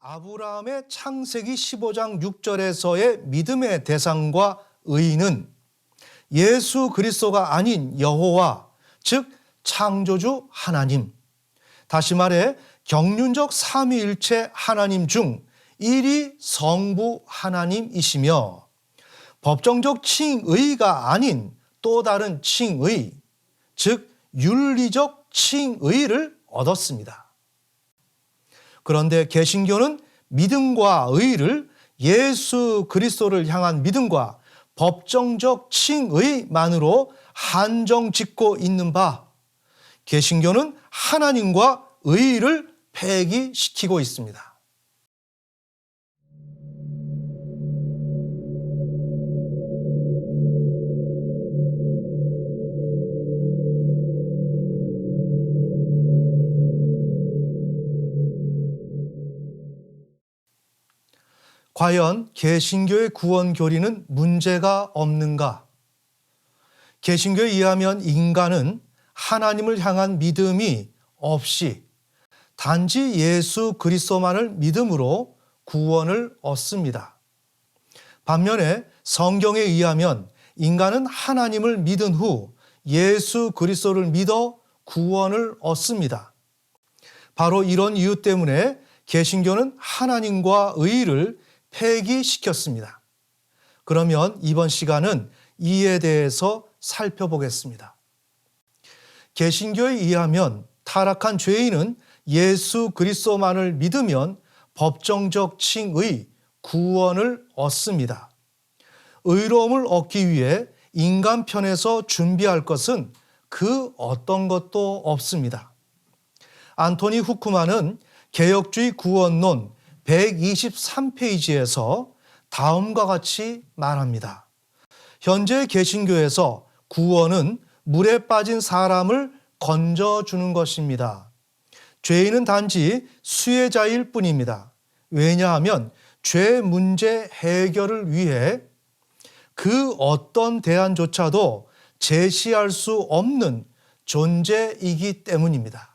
아브라함의 창세기 15장 6절에서의 믿음의 대상과 의인은 예수 그리스도가 아닌 여호와, 즉 창조주 하나님, 다시 말해 경륜적 삼위일체 하나님 중 1위 성부 하나님이시며 법정적 칭의가 아닌 또 다른 칭의, 즉 윤리적 칭의를 얻었습니다. 그런데 개신교는 믿음과 의를 예수 그리스도를 향한 믿음과 법정적 칭의만으로 한정 짓고 있는 바, 개신교는 하나님과 의를 폐기시키고 있습니다. 과연 개신교의 구원 교리는 문제가 없는가? 개신교에 의하면 인간은 하나님을 향한 믿음이 없이 단지 예수 그리스도만을 믿음으로 구원을 얻습니다. 반면에 성경에 의하면 인간은 하나님을 믿은 후 예수 그리스도를 믿어 구원을 얻습니다. 바로 이런 이유 때문에 개신교는 하나님과 의를 폐기시켰습니다. 그러면 이번 시간은 이에 대해서 살펴보겠습니다. 개신교에 의하면 타락한 죄인은 예수 그리스도만을 믿으면 법정적 칭의, 구원을 얻습니다. 의로움을 얻기 위해 인간 편에서 준비할 것은 그 어떤 것도 없습니다. 안토니 후크만은 개혁주의 구원론 123페이지에서 다음과 같이 말합니다. 현재 개신교에서 구원은 물에 빠진 사람을 건져주는 것입니다. 죄인은 단지 수혜자일 뿐입니다. 왜냐하면 죄 문제 해결을 위해 그 어떤 대안조차도 제시할 수 없는 존재이기 때문입니다.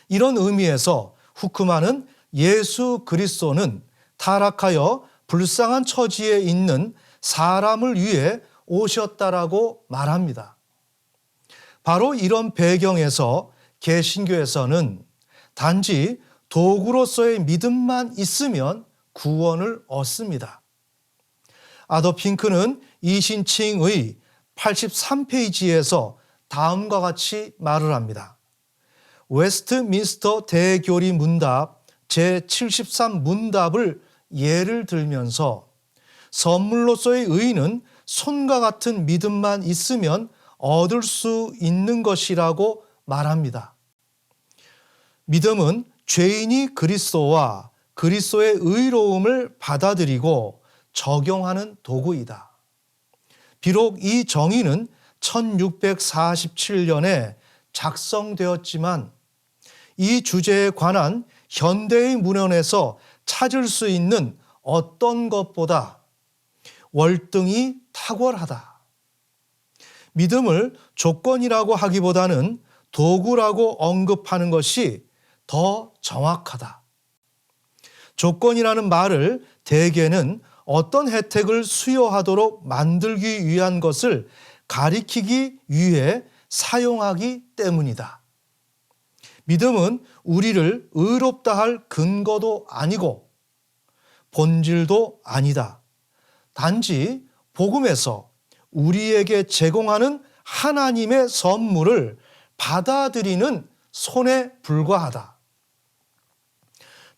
이런 의미에서 후크만은 예수 그리스도는 타락하여 불쌍한 처지에 있는 사람을 위해 오셨다라고 말합니다. 바로 이런 배경에서 개신교에서는 단지 도구로서의 믿음만 있으면 구원을 얻습니다. 아더 핑크는 이신칭의 83페이지에서 다음과 같이 말을 합니다. 웨스트민스터 대교리 문답 제73 문답을 예를 들면서 선물로서의 의는 손과 같은 믿음만 있으면 얻을 수 있는 것이라고 말합니다. 믿음은 죄인이 그리스도와 그리스도의 의로움을 받아들이고 적용하는 도구이다. 비록 이 정의는 1647년에 작성되었지만 이 주제에 관한 현대의 문헌에서 찾을 수 있는 어떤 것보다 월등히 탁월하다. 믿음을 조건이라고 하기보다는 도구라고 언급하는 것이 더 정확하다. 조건이라는 말을 대개는 어떤 혜택을 수여하도록 만들기 위한 것을 가리키기 위해 사용하기 때문이다. 믿음은 우리를 의롭다 할 근거도 아니고 본질도 아니다. 단지 복음에서 우리에게 제공하는 하나님의 선물을 받아들이는 손에 불과하다.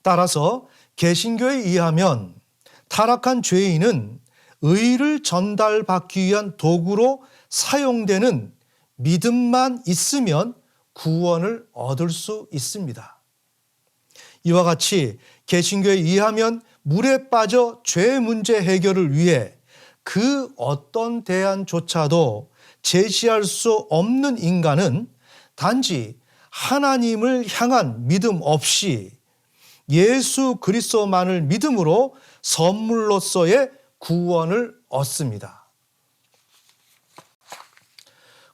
따라서 개신교에 의하면 타락한 죄인은 의를 전달받기 위한 도구로 사용되는 믿음만 있으면 구원을 얻을 수 있습니다. 이와 같이 개신교에 의하면 물에 빠져 죄 문제 해결을 위해 그 어떤 대안조차도 제시할 수 없는 인간은 단지 하나님을 향한 믿음 없이 예수 그리스도만을 믿음으로 선물로서의 구원을 얻습니다.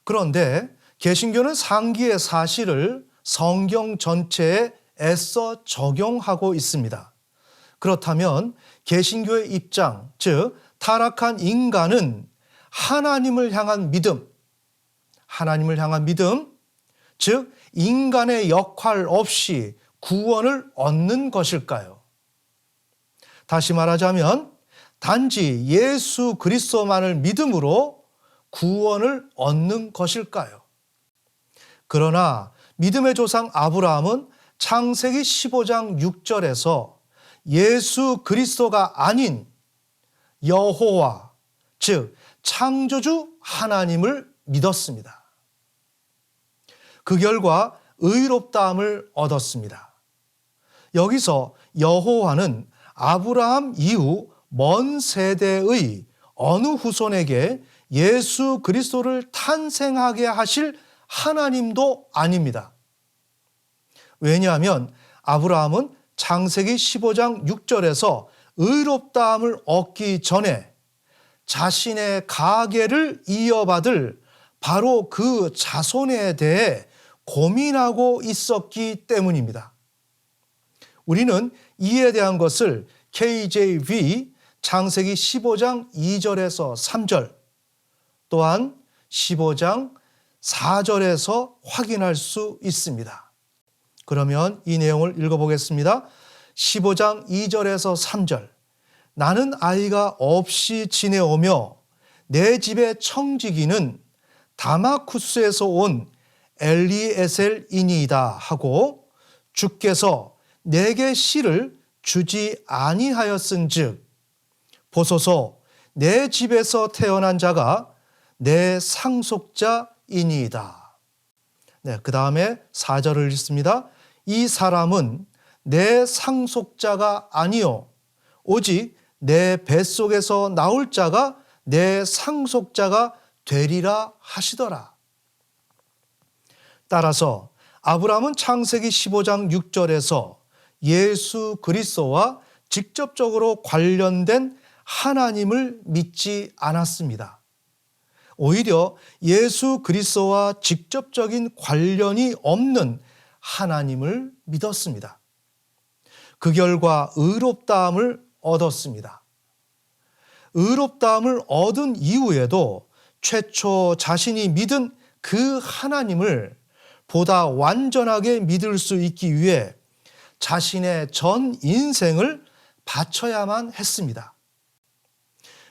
그런데 개신교는 상기의 사실을 성경 전체에 애써 적용하고 있습니다. 그렇다면 개신교의 입장, 즉 타락한 인간은 하나님을 향한 믿음, 즉 인간의 역할 없이 구원을 얻는 것일까요? 다시 말하자면 단지 예수 그리스도만을 믿음으로 구원을 얻는 것일까요? 그러나 믿음의 조상 아브라함은 창세기 15장 6절에서 예수 그리스도가 아닌 여호와, 즉 창조주 하나님을 믿었습니다. 그 결과 의롭다함을 얻었습니다. 여기서 여호와는 아브라함 이후 먼 세대의 어느 후손에게 예수 그리스도를 탄생하게 하실 하나님도 아닙니다. 왜냐하면 아브라함은 창세기 15장 6절에서 의롭다함을 얻기 전에 자신의 가계를 이어받을 바로 그 자손에 대해 고민하고 있었기 때문입니다. 우리는 이에 대한 것을 KJV 창세기 15장 2절에서 3절 또한 15장 4절에서 확인할 수 있습니다. 그러면 이 내용을 읽어보겠습니다. 15장 2절에서 3절. 나는 아이가 없이 지내오며 내 집의 청지기는 다마쿠스에서 온 엘리에셀이니이다 하고 주께서 내게 씨를 주지 아니하였은즉 보소서 내 집에서 태어난 자가 내 상속자이니이다. 네, 그 다음에 4절을 읽습니다. 이 사람은 내 상속자가 아니요 오직 내 뱃속에서 나올 자가 내 상속자가 되리라 하시더라. 따라서 아브라함은 창세기 15장 6절에서 예수 그리스도와 직접적으로 관련된 하나님을 믿지 않았습니다. 오히려 예수 그리스도와 직접적인 관련이 없는 하나님을 믿었습니다. 그 결과 의롭다함을 얻었습니다. 의롭다함을 얻은 이후에도 최초 자신이 믿은 그 하나님을 보다 완전하게 믿을 수 있기 위해 자신의 전 인생을 바쳐야만 했습니다.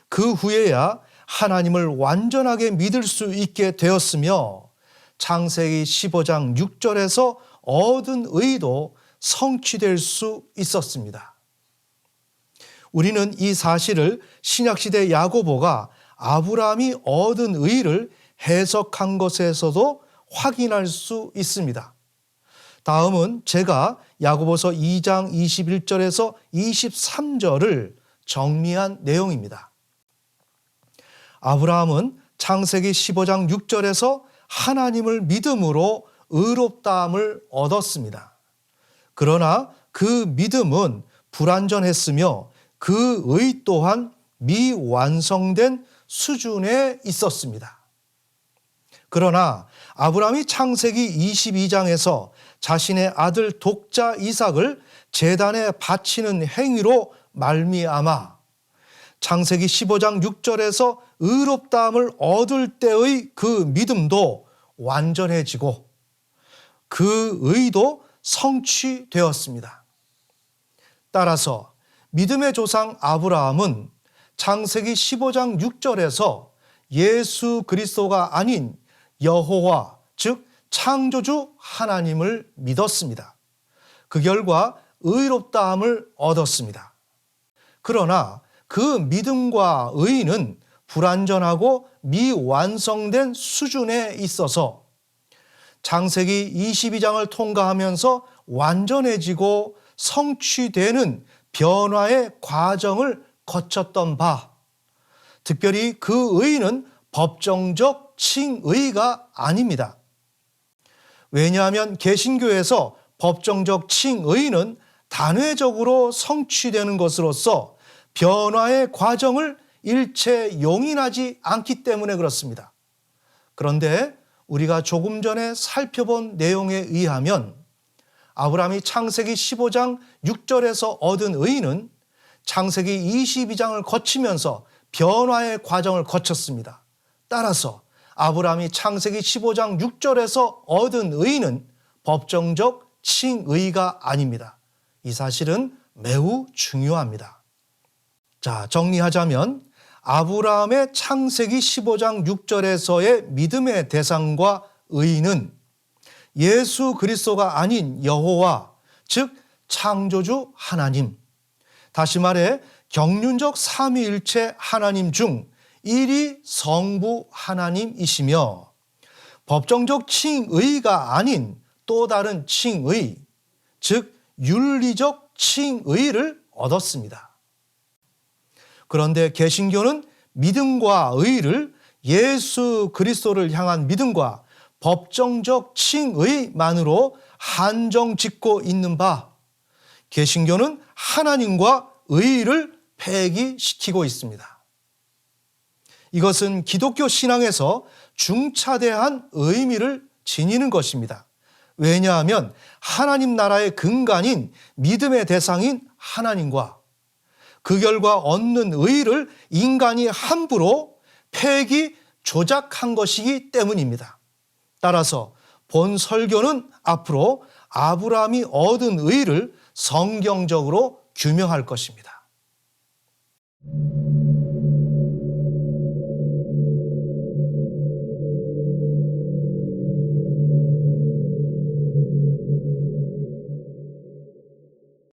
그 후에야 하나님을 완전하게 믿을 수 있게 되었으며 창세기 15장 6절에서 얻은 의도 성취될 수 있었습니다. 우리는 이 사실을 신약시대 야고보가 아브라함이 얻은 의를 해석한 것에서도 확인할 수 있습니다. 다음은 제가 야고보서 2장 21절에서 23절을 정리한 내용입니다. 아브라함은 창세기 15장 6절에서 하나님을 믿음으로 의롭다함을 얻었습니다. 그러나 그 믿음은 불완전했으며 그 의 또한 미완성된 수준에 있었습니다. 그러나 아브라함이 창세기 22장에서 자신의 아들 독자 이삭을 제단에 바치는 행위로 말미암아 창세기 15장 6절에서 의롭다함을 얻을 때의 그 믿음도 완전해지고 그 의도 성취되었습니다. 따라서 믿음의 조상 아브라함은 창세기 15장 6절에서 예수 그리스도가 아닌 여호와, 즉 창조주 하나님을 믿었습니다. 그 결과 의롭다함을 얻었습니다. 그러나 그 믿음과 의는 불완전하고 미완성된 수준에 있어서 창세기 22장을 통과하면서 완전해지고 성취되는 변화의 과정을 거쳤던 바, 특별히 그 의는 법정적 칭의가 아닙니다. 왜냐하면 개신교에서 법정적 칭의는 단회적으로 성취되는 것으로서 변화의 과정을 일체 용인하지 않기 때문에 그렇습니다. 그런데 우리가 조금 전에 살펴본 내용에 의하면 아브라함이 창세기 15장 6절에서 얻은 의는 창세기 22장을 거치면서 변화의 과정을 거쳤습니다. 따라서 아브라함이 창세기 15장 6절에서 얻은 의는 법정적 칭의가 아닙니다. 이 사실은 매우 중요합니다. 자, 정리하자면 아브라함의 창세기 15장 6절에서의 믿음의 대상과 의는 예수 그리스도가 아닌 여호와, 즉 창조주 하나님, 다시 말해 경륜적 삼위일체 하나님 중 1위 성부 하나님이시며 법정적 칭의가 아닌 또 다른 칭의, 즉 윤리적 칭의를 얻었습니다. 그런데 개신교는 믿음과 의를 예수 그리스도를 향한 믿음과 법정적 칭의만으로 한정 짓고 있는 바, 개신교는 하나님과 의를 폐기시키고 있습니다. 이것은 기독교 신앙에서 중차대한 의미를 지니는 것입니다. 왜냐하면 하나님 나라의 근간인 믿음의 대상인 하나님과 그 결과 얻는 의를 인간이 함부로 폐기, 조작한 것이기 때문입니다. 따라서 본 설교는 앞으로 아브라함이 얻은 의를 성경적으로 규명할 것입니다.